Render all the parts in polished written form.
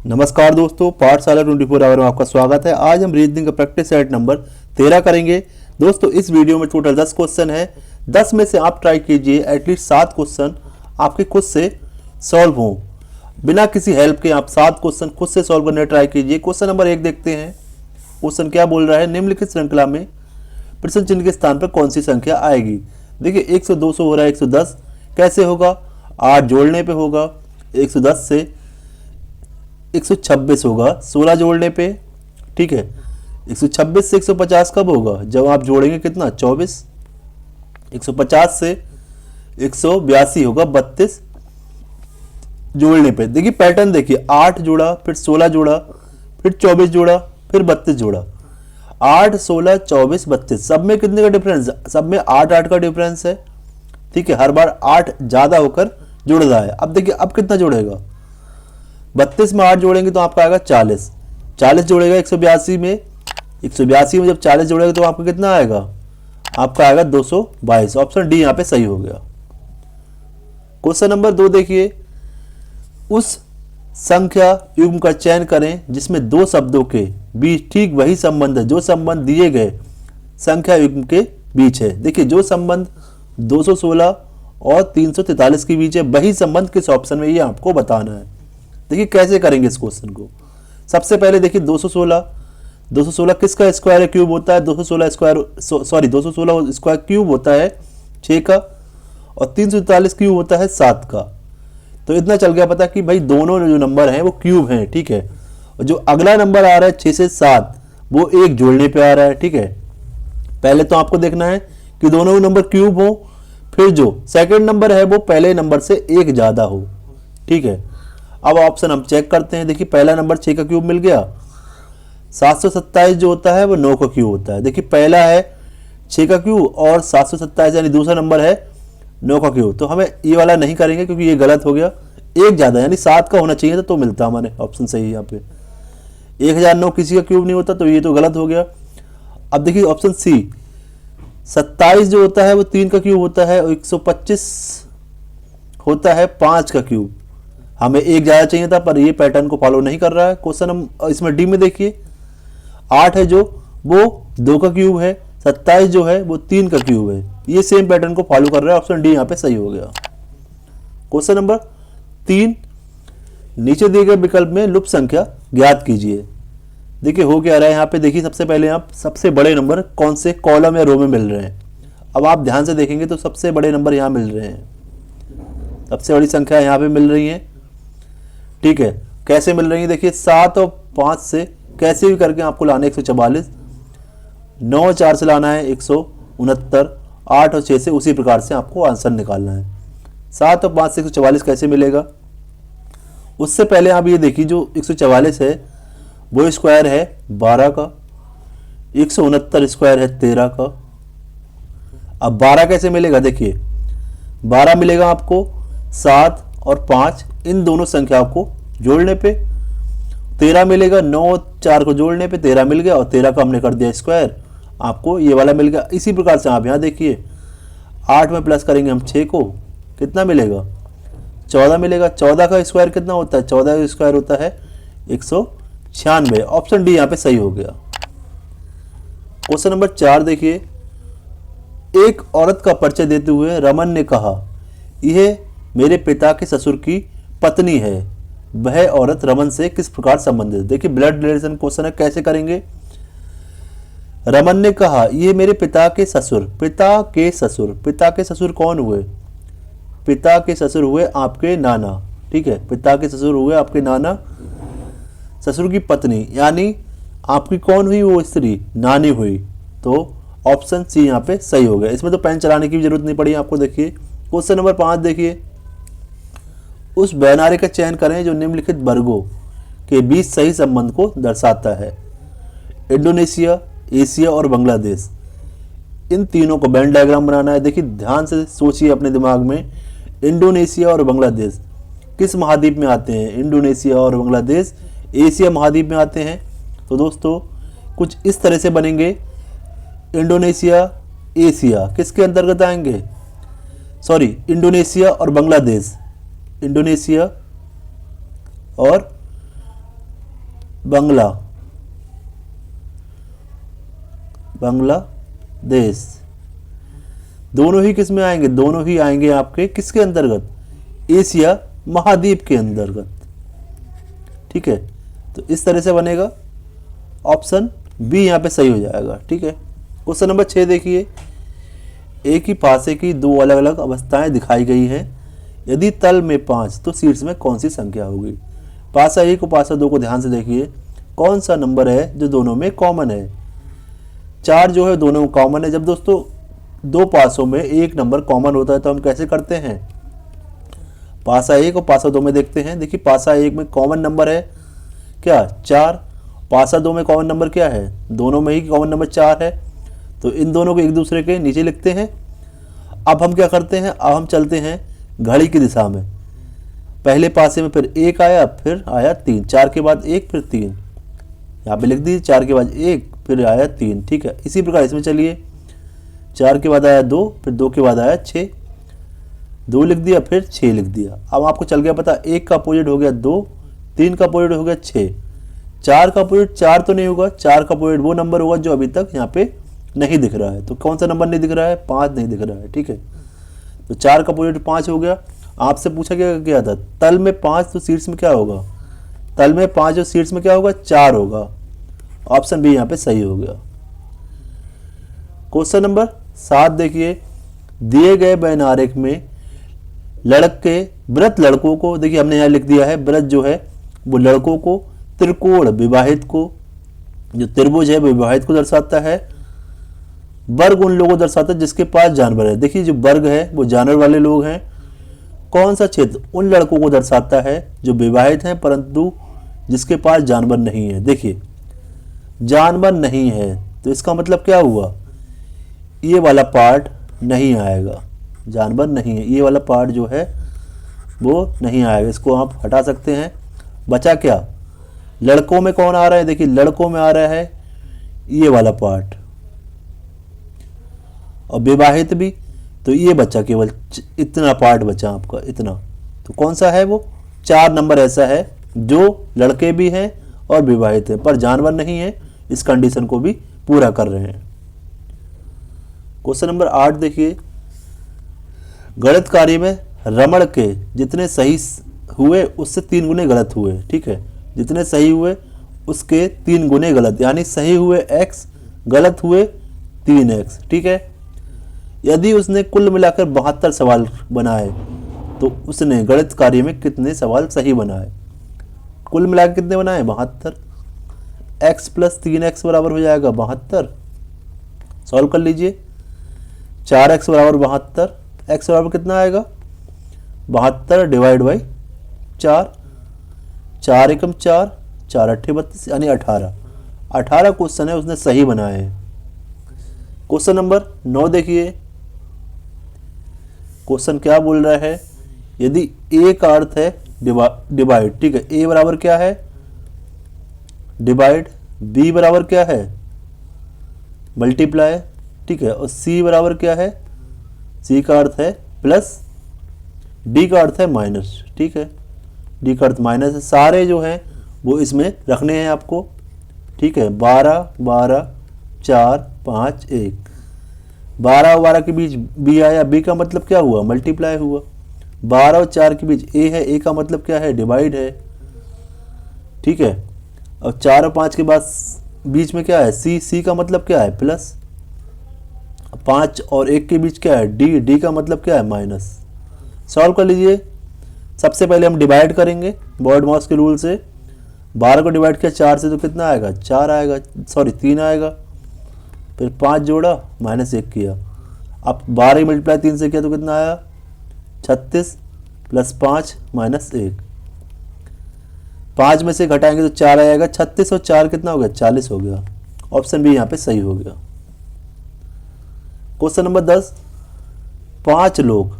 नमस्कार दोस्तों, पाठशाला 24 आवर में आपका स्वागत है। आज हम रीजनिंग का प्रैक्टिस सेट नंबर 13 करेंगे। दोस्तों इस वीडियो में टोटल 10 क्वेश्चन है। 10 में से आप ट्राई कीजिए एटलीस्ट 7 क्वेश्चन आपके खुद से सॉल्व हों, बिना किसी हेल्प के। आप 7 क्वेश्चन खुद से सॉल्व करने ट्राई कीजिए। क्वेश्चन नंबर 1 देखते हैं। क्वेश्चन क्या बोल रहा है, निम्नलिखित श्रृंखला में प्रश्न चिन्ह के स्थान पर कौन सी संख्या आएगी। देखिए 100 200 हो रहा है, 110 कैसे होगा, 8 जोड़ने पे होगा। 110 से 126 होगा 16 जोड़ने पे, ठीक है। 126 से 150 कब होगा, जब आप जोड़ेंगे कितना 24। 150 से 182 होगा 32 जोड़ने पे। देखिए पैटर्न देखिए, 8 जोड़ा, फिर 16 जोड़ा, फिर 24 जोड़ा, फिर 32 जोड़ा। 8 16 24 32, सब में कितने का डिफरेंस, सब में 8 8 का डिफरेंस है, ठीक है। हर बार 8 ज्यादा होकर जुड़ रहा है। अब देखिए अब कितना जोड़ेगा, 32 में 8 जोड़ेंगे तो आपका आएगा 40। 40 जोड़ेगा 182 में, 182 में जब 40 जोड़ेगा तो आपका कितना आएगा, आपका आएगा 222। ऑप्शन डी यहाँ पे सही हो गया। क्वेश्चन नंबर 2 देखिए, उस संख्या युग्म का चयन करें जिसमें दो शब्दों के बीच ठीक वही संबंध है जो संबंध दिए गए संख्या युग्म के बीच है। देखिए जो संबंध 216 और 343 के बीच है, वही संबंध किस ऑप्शन में, ये आपको बताना है। देखिए कैसे करेंगे इस क्वेश्चन को। सबसे पहले देखिए 216 किसका स्क्वायर है, क्यूब होता है। 216 स्क्वायर क्यूब होता है 6 का, और 343 क्यूब होता है 7 का। तो इतना चल गया पता कि भाई दोनों जो नंबर हैं वो क्यूब हैं, ठीक है। और जो अगला नंबर आ रहा है 6 से 7, वो एक जोड़ने पे आ रहा है, ठीक है। पहले तो आपको देखना है कि दोनों नंबर क्यूब हो, फिर जो सेकंड नंबर है वो पहले नंबर से एक ज्यादा हो, ठीक है। अब ऑप्शन हम चेक करते हैं। देखिए पहला नंबर 6 का क्यूब मिल गया। 727 जो होता है वो 9 का क्यूब होता है। देखिए पहला है 6 का क्यूब और 727 यानी दूसरा नंबर है 9 का क्यूब। तो हमें ये वाला नहीं करेंगे क्योंकि ये गलत हो गया। एक ज्यादा यानी 7 का होना चाहिए था तो मिलता हमारे, ऑप्शन सही है यहाँ पे। 1009 किसी का क्यूब नहीं होता तो ये तो गलत हो गया। अब देखिए ऑप्शन सी, 27 जो होता है वो 3 का क्यूब होता है, और 125 होता है 5 का क्यूब। हमें एक ज्यादा चाहिए था पर ये पैटर्न को फॉलो नहीं कर रहा है। क्वेश्चन हम इसमें डी में देखिए, 8 है जो वो 2 का क्यूब है, 27 जो है वो 3 का क्यूब है। ये सेम पैटर्न को फॉलो कर रहा है। ऑप्शन डी यहाँ पे सही हो गया। क्वेश्चन नंबर 3, नीचे दिए गए विकल्प में लुप्त संख्या ज्ञात कीजिए। देखिए हो क्या रहा है यहाँ पे। देखिए सबसे पहले आप सबसे बड़े नंबर कौन से कॉलम या रो में मिल रहे हैं। अब आप ध्यान से देखेंगे तो सबसे बड़े नंबर यहाँ मिल रहे हैं, सबसे बड़ी संख्या यहाँ पे मिल रही है, ठीक है। कैसे मिल रही है, देखिए 7 और 5 से कैसे भी करके आपको लाना है 144, 9 और 4 से लाना है 169, 8 और 6 से उसी प्रकार से आपको आंसर निकालना है। 7 और 5 से 144 कैसे मिलेगा, उससे पहले आप ये देखिए जो 144 है वो स्क्वायर है 12 का, 169 स्क्वायर है 13 का। अब 12 कैसे मिलेगा, देखिए 12 मिलेगा आपको 7 और 5 इन दोनों संख्याओं को जोड़ने पे। 13 मिलेगा 9 और 4 को जोड़ने पे 13 मिल गया, और 13 का हमने कर दिया स्क्वायर, आपको ये वाला मिल गया। इसी प्रकार से आप यहाँ देखिए 8 में प्लस करेंगे हम 6 को, कितना मिलेगा 14 मिलेगा। 14 का स्क्वायर कितना होता है, 14 का स्क्वायर होता है 196। ऑप्शन डी यहाँ पे सही हो गया। क्वेश्चन नंबर 4 देखिए, एक औरत का परिचय देते हुए रमन ने कहा, यह मेरे पिता के ससुर की पत्नी है। वह औरत रमन से किस प्रकार संबंधित है। देखिए ब्लड रिलेशन क्वेश्चन है, कैसे करेंगे। रमन ने कहा यह मेरे पिता के ससुर, पिता के ससुर कौन हुए, पिता के ससुर हुए आपके नाना, ठीक है। पिता के ससुर हुए आपके नाना, ससुर की पत्नी यानी आपकी कौन हुई, वो स्त्री नानी हुई। तो ऑप्शन सी यहाँ पे सही हो गया। इसमें तो पेन चलाने की भी जरूरत नहीं पड़ी आपको। देखिए क्वेश्चन नंबर 5 देखिए, उस बैनारे का चयन करें जो निम्नलिखित वर्गों के बीच सही संबंध को दर्शाता है। इंडोनेशिया, एशिया और बांग्लादेश, इन तीनों को वेन डायग्राम बनाना है। देखिए ध्यान से सोचिए अपने दिमाग में, इंडोनेशिया और बांग्लादेश किस महाद्वीप में आते हैं, इंडोनेशिया और बांग्लादेश एशिया महाद्वीप में आते हैं। तो दोस्तों कुछ इस तरह से बनेंगे, इंडोनेशिया एशिया किसके अंतर्गत आएंगे, सॉरी इंडोनेशिया और बांग्लादेश, इंडोनेशिया और बंगला, बांग्लादेश। दोनों ही किस में आएंगे? दोनों ही आएंगे आपके किसके अंतर्गत? एशिया महाद्वीप के अंतर्गत। ठीक है, तो इस तरह से बनेगा, ऑप्शन बी यहाँ पे सही हो जाएगा। ठीक है, क्वेश्चन नंबर 6 देखिए, एक ही पासे की दो अलग अलग अवस्थाएं दिखाई गई हैं, यदि तल में 5 तो शीर्ष में कौन सी संख्या होगी? पासा 1 और पासा 2 को ध्यान से देखिए, कौन सा नंबर है जो दोनों में कॉमन है? 4 जो है दोनों में कॉमन है। जब दोस्तों दो पासों में एक नंबर कॉमन होता है तो हम कैसे करते हैं? पासा 1 और पासा 2 में देखते हैं। देखिए पासा 1 में कॉमन नंबर है क्या? 4। पासा 2 में कॉमन नंबर क्या है? दोनों में ही कॉमन नंबर 4 है, तो इन दोनों को एक दूसरे के नीचे लिखते हैं। अब हम क्या करते हैं? अब हम चलते हैं घड़ी की दिशा में। पहले पासे में फिर 1 आया, फिर आया 3, 4 के बाद 1 फिर 3, यहाँ पे लिख दीजिए 4 के बाद 1 फिर आया 3। ठीक है, इसी प्रकार इसमें चलिए, 4 के बाद आया 2, फिर 2 के बाद आया 6, 2 लिख दिया फिर 6 लिख दिया। अब आपको चल गया पता, 1 का अपोजिट हो गया 2, 3 का अपोजिट हो गया 6, 4 का अपोजिट 4 तो नहीं होगा, 4 का अपोजिट वो नंबर होगा जो अभी तक यहाँ पे नहीं दिख रहा है। तो कौन सा नंबर नहीं दिख रहा है? 5 नहीं दिख रहा है। ठीक है, तो 4 का अपोजिट 5 हो गया। आपसे पूछा क्या था? तल में 5 तो शीर्ष में क्या होगा? तल में 5 और शीर्ष में क्या होगा? 4 होगा। ऑप्शन बी यहाँ पे सही हो गया। क्वेश्चन नंबर 7 देखिए, दिए गए बैनारेख में लड़के व्रत लड़कों को, देखिए हमने यहाँ लिख दिया है व्रत जो है वो लड़कों को, त्रिकोण विवाहित को, जो त्रिभुज है विवाहित को दर्शाता है, वर्ग उन लोगों को दर्शाता है जिसके पास जानवर है। देखिए जो वर्ग है वो जानवर वाले लोग हैं। कौन सा क्षेत्र? उन लड़कों को दर्शाता है जो विवाहित हैं परंतु जिसके पास जानवर नहीं है। देखिए जानवर नहीं है तो इसका मतलब क्या हुआ? ये वाला पार्ट नहीं आएगा, जानवर नहीं है, ये वाला पार्ट जो है वो नहीं आएगा, इसको आप हटा सकते हैं। बचा क्या? लड़कों में कौन आ रहा है? देखिए लड़कों में आ रहा है ये वाला पार्ट, और विवाहित भी, तो ये बचा केवल इतना पार्ट बचा आपका, इतना। तो कौन सा है वो? 4 नंबर ऐसा है जो लड़के भी हैं और विवाहित है पर जानवर नहीं है, इस कंडीशन को भी पूरा कर रहे हैं। क्वेश्चन नंबर 8 देखिए, गणित कार्य में रमण के जितने सही हुए उससे 3 गुने गलत हुए। ठीक है, जितने सही हुए उसके 3 गुने गलत, यानी सही हुए x, गलत हुए 3x। ठीक है, यदि उसने कुल मिलाकर 72 सवाल बनाए तो उसने गणित कार्य में कितने सवाल सही बनाए? कुल मिलाकर कितने बनाए? 72। x प्लस 3x बराबर हो जाएगा 72। सॉल्व कर लीजिए, 4x बराबर 72, x बराबर कितना आएगा? 72 डिवाइड बाई 4, 4 एकम 4, 4 अट्ठे 32 यानी 18 क्वेश्चन है उसने सही बनाए हैं। क्वेश्चन नंबर 9 देखिए, क्वेश्चन क्या बोल रहा है? यदि a का अर्थ है डिवाइड, ठीक है, a बराबर क्या है? डिवाइड, b बराबर क्या है? मल्टीप्लाई, ठीक है, और c बराबर क्या है? c का अर्थ है प्लस, d का अर्थ है माइनस। ठीक है, d का अर्थ माइनस है। सारे जो हैं वो इसमें रखने हैं आपको। ठीक है, 12 12 4 5 1, 12 और 12 के बीच b आया, b का मतलब क्या हुआ? मल्टीप्लाई हुआ। 12 और 4 के बीच a है, a का मतलब क्या है? डिवाइड है। ठीक है, और 4 और 5 के बाद बीच में क्या है? c का मतलब क्या है? प्लस। 5 और 1 के बीच क्या है? d का मतलब क्या है? माइनस। सॉल्व कर लीजिए। सबसे पहले हम डिवाइड करेंगे बॉर्ड मास के रूल से। 12 को डिवाइड किया 4 से तो कितना आएगा? 4 आएगा, सॉरी 3 आएगा। फिर 5 जोड़ा, माइनस 1 किया। अब 12 मल्टीप्लाई 3 से किया तो कितना आया? 36 प्लस 5 माइनस 1। 5 में से घटाएंगे तो 4 आएगा। 36 और 4 कितना हो गया? 40 हो गया। ऑप्शन बी यहाँ पे सही हो गया। क्वेश्चन नंबर 10, 5 लोग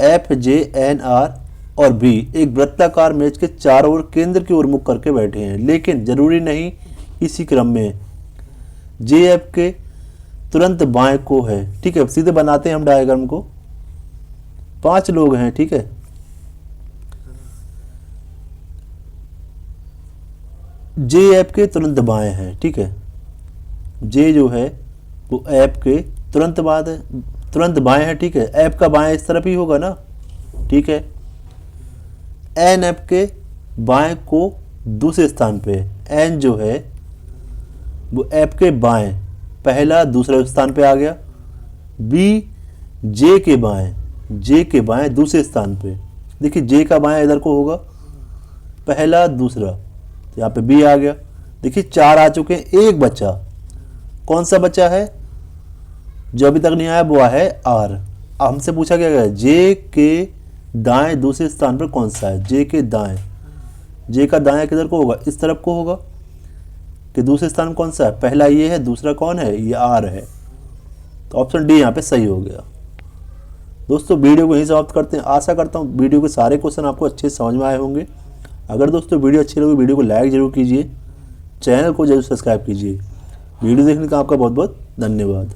एफ जे एन आर और बी एक वृत्ताकार मेज के चारों ओर केंद्र की ओर मुख करके बैठे हैं, लेकिन जरूरी नहीं इसी क्रम में जे एफ के तुरंत बाएं को है। ठीक है, सीधे बनाते हैं हम डायग्राम को। 5 लोग हैं, ठीक है, जे ऐप के तुरंत बाएं है, ठीक है। जे जो है वो ऐप के तुरंत बाद है, तुरंत बाएं है, ठीक है। ऐप का बाएं इस तरफ ही होगा ना, ठीक है। एन ऐप के बाएं को दूसरे स्थान पे है। एन जो है वो ऐप के बाएं पहला दूसरे स्थान पे आ गया। बी जे के बाएं, जे के बाएं दूसरे स्थान पे। देखिए जे का बाएं इधर को होगा, पहला दूसरा, तो यहाँ पे बी आ गया। देखिए 4 आ चुके हैं, एक बचा। कौन सा बचा है जो अभी तक नहीं आया? वो है आर। हमसे पूछा क्या गया, जे के दाएं दूसरे स्थान पर कौन सा है? जे के दाएं, जे का दाएं किधर को होगा? इस तरफ को होगा। कि दूसरे स्थान में कौन सा है? पहला ये है, दूसरा कौन है? ये आर है। तो ऑप्शन डी यहाँ पे सही हो गया। दोस्तों वीडियो को यहीं समाप्त करते हैं। आशा करता हूँ वीडियो के सारे क्वेश्चन आपको अच्छे से समझ में आए होंगे। अगर दोस्तों वीडियो अच्छी लगी, वीडियो को लाइक जरूर कीजिए, चैनल को जरूर सब्सक्राइब कीजिए। वीडियो देखने का आपका बहुत बहुत धन्यवाद।